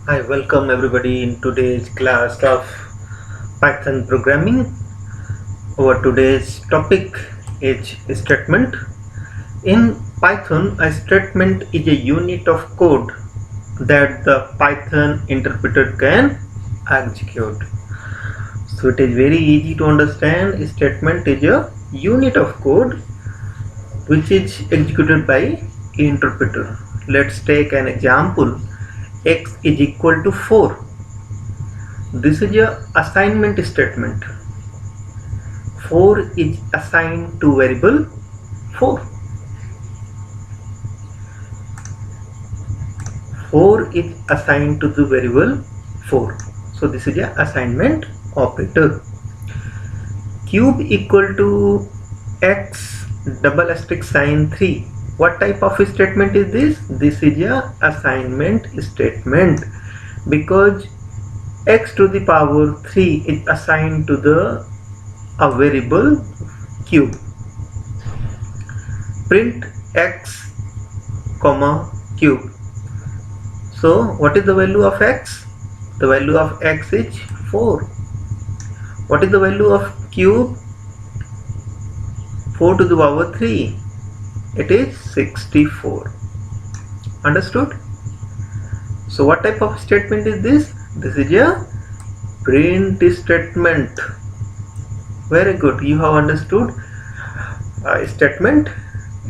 Hi, welcome everybody in today's class of Python programming. Our today's topic is statement. In Python, a statement is a unit of code that the Python interpreter can execute. So it is very easy to understand. A statement is a unit of code which is executed by interpreter. Let's take an example. X is equal to 4. This is a assignment statement. 4 is assigned to variable 4. 4 is assigned to the variable 4. So this is a assignment operator. Cube equal to x double asterisk sign 3. What type of statement is this? This is a assignment statement because x to the power 3 is assigned to the a variable cube. Print x comma cube. So what is the value of x? The value of x is 4. What is the value of cube? 4 to the power 3. It is 64. Understood? So what type of statement is this? This is a print statement. Very good. You have understood statement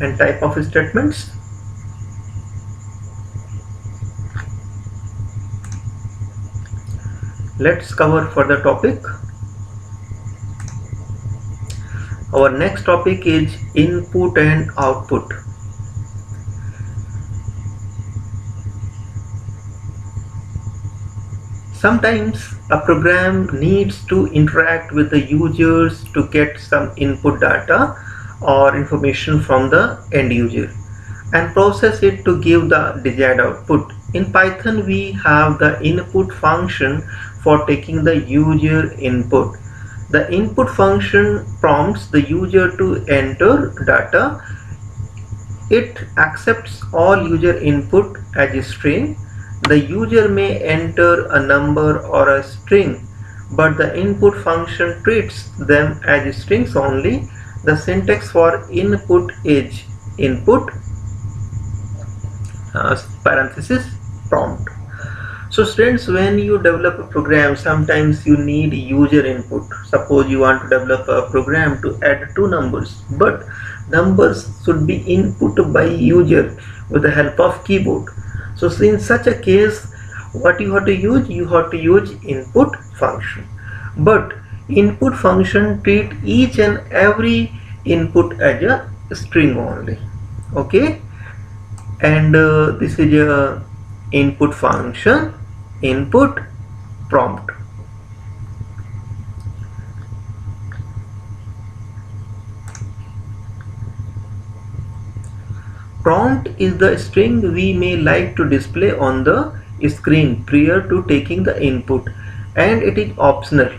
and type of statements. Let's cover further topic. Our next topic is input and output. Sometimes a program needs to interact with the users to get some input data or information from the end user and process it to give the desired output. In Python, we have the input function for taking the user input. The input function prompts the user to enter data. It accepts all user input as a string. The user may enter a number or a string, but the input function treats them as strings only. The syntax for input is input parenthesis prompt. So students, when you develop a program, sometimes you need user input. Suppose you want to develop a program to add two numbers, but numbers should be input by user with the help of keyboard. So in such a case, what you have to use? You have to use input function. But input function treat each and every input as a string only. Okay, and this is a input function input prompt. Prompt is the string we may like to display on the screen prior to taking the input, and it is optional.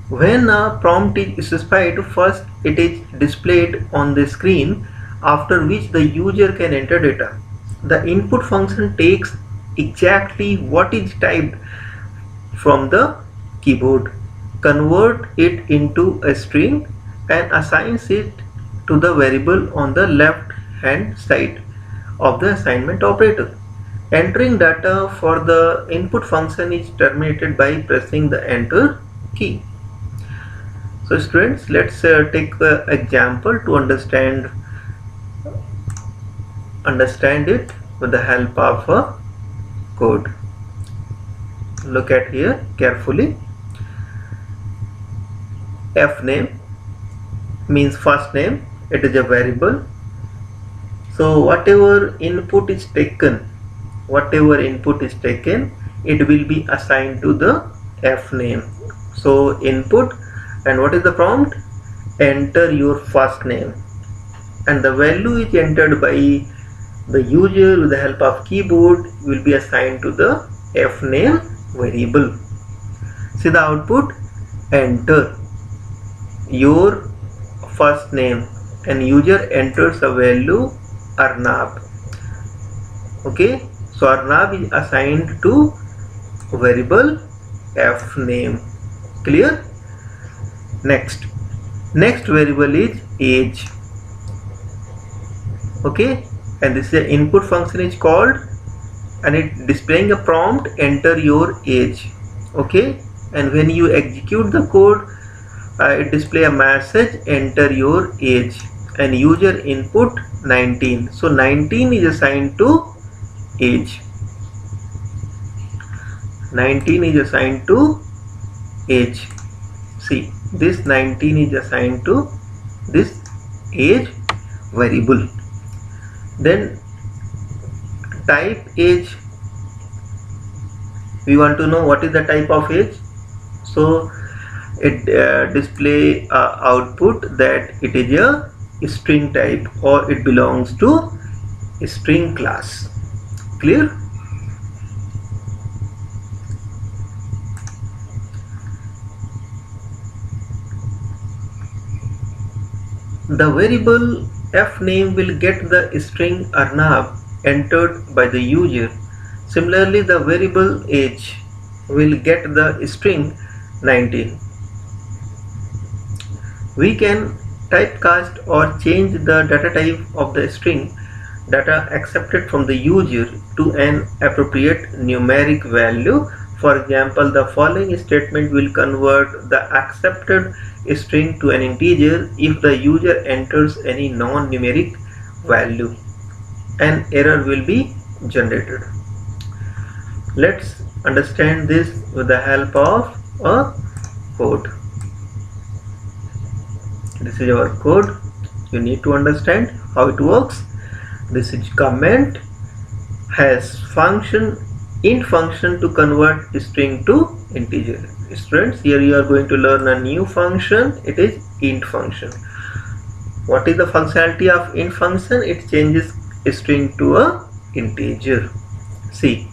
When a prompt is specified, first it is displayed on the screen, after which the user can enter data. The input function takes exactly what is typed from the keyboard, convert it into a string and assigns it to the variable on the left hand side of the assignment operator. Entering data for the input function is terminated by pressing the enter key. So students, let's take an example to understand it with the help of a code. Look at here carefully. F name means first name. It is a variable. So whatever input is taken, it will be assigned to the F name. So input, and what is the prompt? Enter your first name, and the value is entered by the user with the help of keyboard will be assigned to the F name variable. See the output: enter your first name, and user enters a value Arnab. Okay, so Arnab is assigned to variable f name. Clear? Next variable is age. Okay, and this is the input function is called, and it displaying a prompt, enter your age. Okay, and when you execute the code, it display a message, enter your age, and user input 19. So 19 is assigned to age. 19 is assigned to age. See, this 19 is assigned to this age variable. Then type age, we want to know what is the type of age. So it display output that it is a string type, or it belongs to a string class. Clear? The variable f name will get the string Arnab entered by the user. Similarly, the variable age will get the string 19. We can typecast or change the data type of the string data accepted from the user to an appropriate numeric value. For example, the following statement will convert the accepted string to an integer if the user enters any non-numeric value. An error will be generated. Let's understand this with the help of a code. This is our code. You need to understand how it works. This is comment has function, int function to convert string to integer. Students, here you are going to learn a new function. It is int function. What is the functionality of int function? It changes string to a integer. See,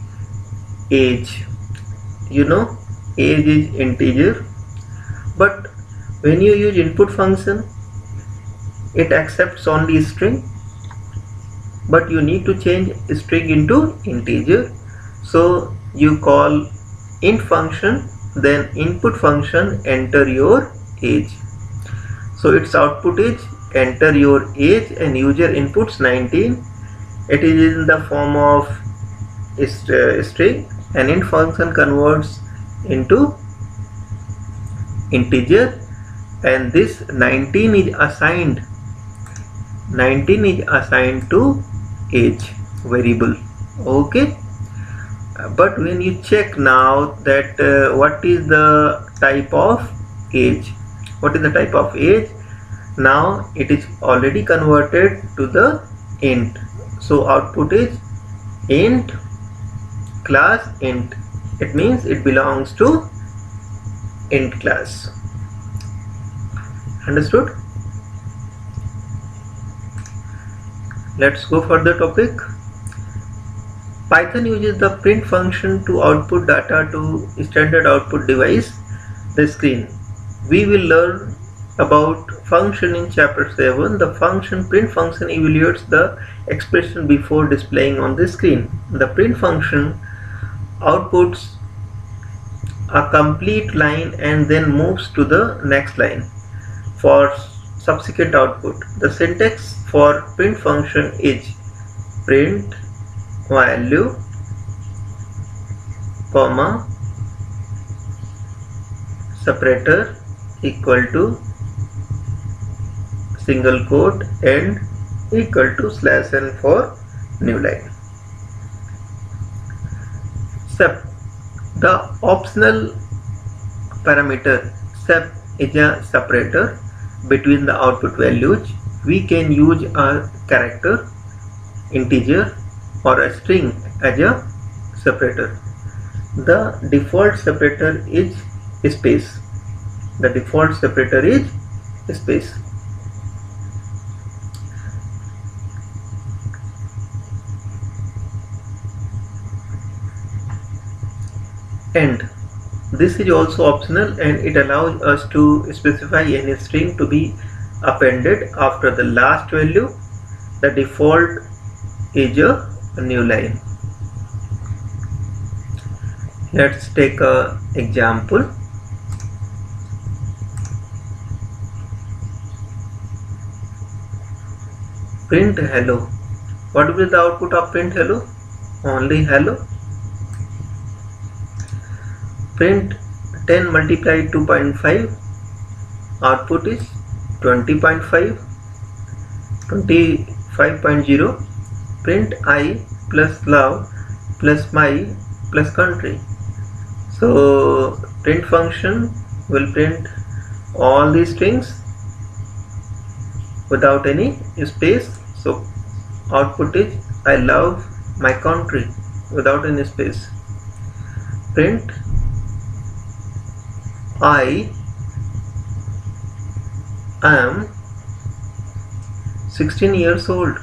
age, you know, age is integer, but when you use input function, it accepts only string, but you need to change string into integer. So you call int function, then input function, enter your age. So its output is enter your age, and user inputs 19. It is in the form of string, and int function converts into integer, and this 19 is assigned to age variable. Okay, but when you check now that what is the type of age, now it is already converted to the int. So output is int class int. It means it belongs to int class. Understood? Let's go for the topic. Python uses the print function to output data to standard output device, the screen. We will learn about function in chapter 7. The function print function evaluates the expression before displaying on the screen. The print function outputs a complete line and then moves to the next line for subsequent output. The syntax for print function is print value, comma, separator equal to single quote and equal to /n for new line. Sep, the optional parameter sep is a separator between the output values. We can use a character, integer or a string as a separator. The default separator is space. The default separator is space. And this is also optional, and it allows us to specify any string to be appended after the last value. The default is a new line. Let's take a example. Print hello. What will be the output of print hello? Only hello. Print 10 multiplied 2.5. Output is 20.5. 25.0. Print I plus love plus my plus country. So print function will print all these strings without any space. So output is I love my country without any space. Print I am 16 years old.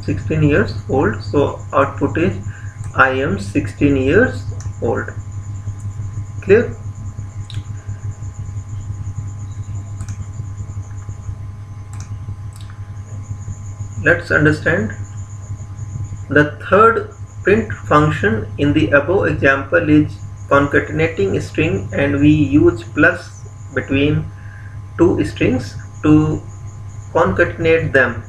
16 years old. So output is I am 16 years old. Clear? Let's understand the third print function in the above example is concatenating string, and we use plus between two strings to concatenate them.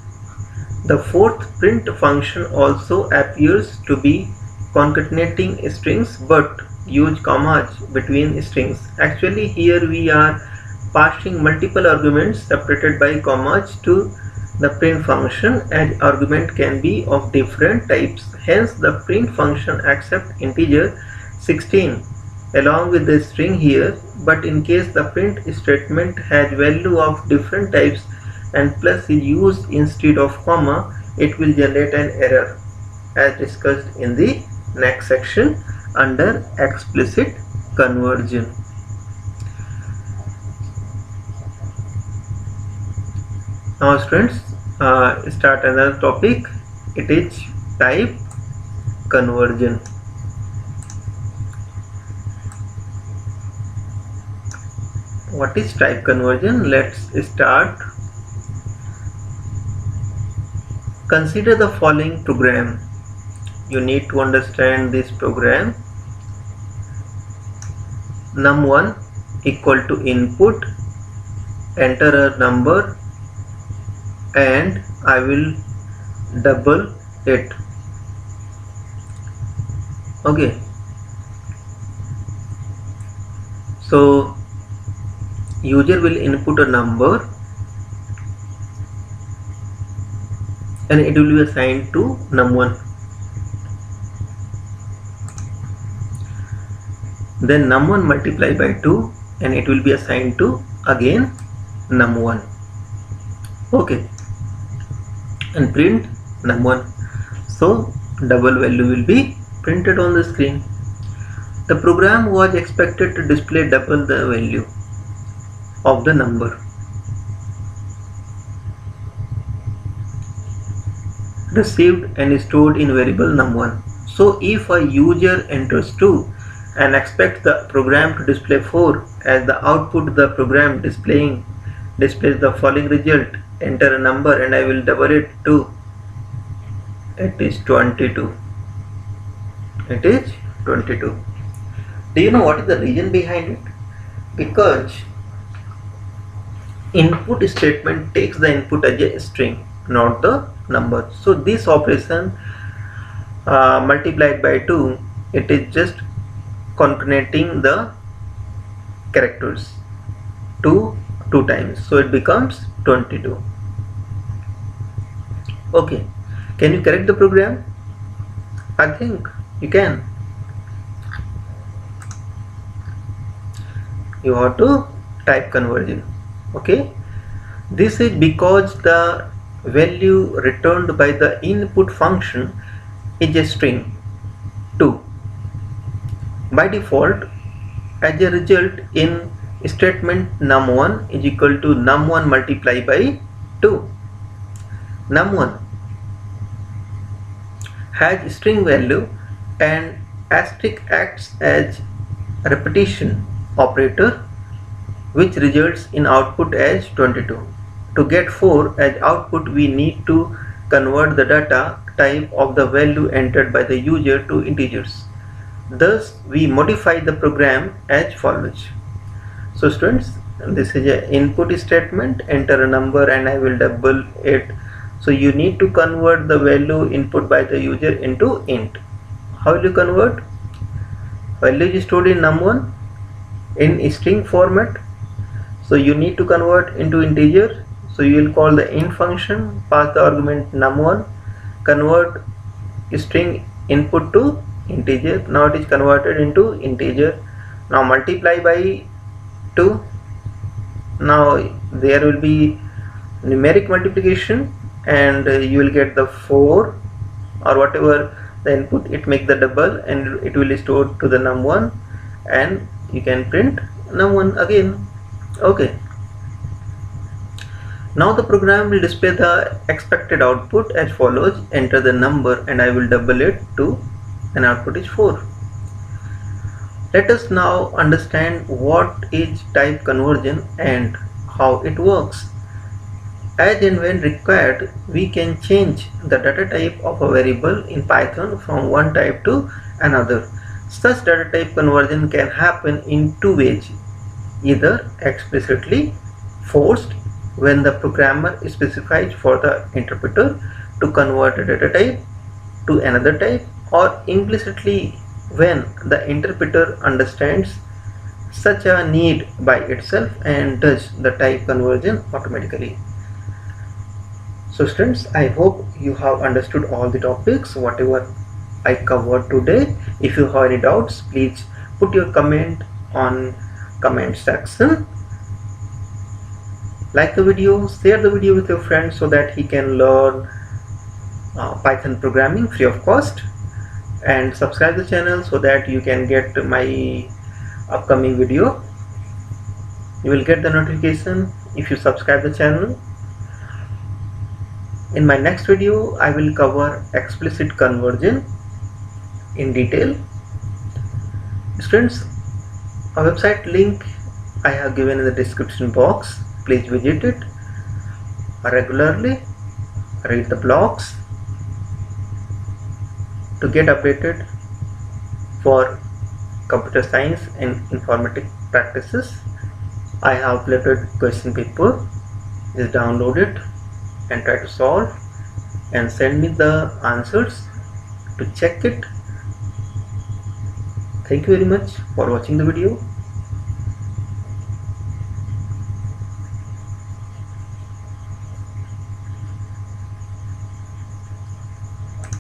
The fourth print function also appears to be concatenating strings but use commas between strings. Actually here we are passing multiple arguments separated by commas to the print function, and argument can be of different types. Hence the print function accepts integer 16 along with the string here, but in case the print statement has value of different types and plus is used instead of comma, it will generate an error, as discussed in the next section under explicit conversion. Now students, start another topic. It is type conversion. What is type conversion? Let's start. Consider the following program. You need to understand this program. num1 equal to input, enter a number and I will double it. Okay, so user will input a number and it will be assigned to num1. Then num1 multiply by 2 and it will be assigned to again num1. Okay, and print num1. So double value will be printed on the screen. The program was expected to display double the value of the number received and stored in variable num1. So if a user enters 2 and expects the program to display 4 as the output, the program displays the following result: enter a number and I will double it to, it is 22. It is 22. Do you know what is the reason behind it? Because input statement takes the input as a string, not the number. So this operation multiplied by 2, it is just concatenating the characters two times, so it becomes 22. Okay, can you correct the program? I think you can. You have to type conversion. Okay, this is because the value returned by the input function is a string 2 by default. As a result, in statement num1 is equal to num1 multiply by 2. Num1 has string value and asterisk acts as a repetition operator which results in output as 22. To get 4 as output, we need to convert the data type of the value entered by the user to integers. Thus, we modify the program as follows. So students, this is an input statement, enter a number and I will double it. So you need to convert the value input by the user into int. How will you convert? Value is stored in num1 in string format. So you need to convert into integer. So you will call the int function, pass the argument num1, convert string input to integer. Now it is converted into integer. Now multiply by 2. Now there will be numeric multiplication and you will get the 4 or whatever the input, it make the double and it will store to the num1 and you can print num1 again. Okay. Now the program will display the expected output as follows. Enter the number and I will double it to and output is 4. Let us now understand what is type conversion and how it works. As and when required, we can change the data type of a variable in Python from one type to another. Such data type conversion can happen in two ways, either explicitly forced when the programmer specifies for the interpreter to convert a data type to another type, or implicitly when the interpreter understands such a need by itself and does the type conversion automatically. So students, I hope you have understood all the topics whatever I covered today. If you have any doubts, please put your comment on comment section. Like the video, share the video with your friends so that he can learn Python programming free of cost, and subscribe the channel so that you can get my upcoming video. You will get the notification if you subscribe the channel. In my next video, I will cover explicit conversion in detail. Students, a website link I have given in the description box. Please visit it regularly, read the blogs to get updated for computer science and informatics practices. I have uploaded question paper. Just download it and try to solve and send me the answers to check it. Thank you very much for watching the video.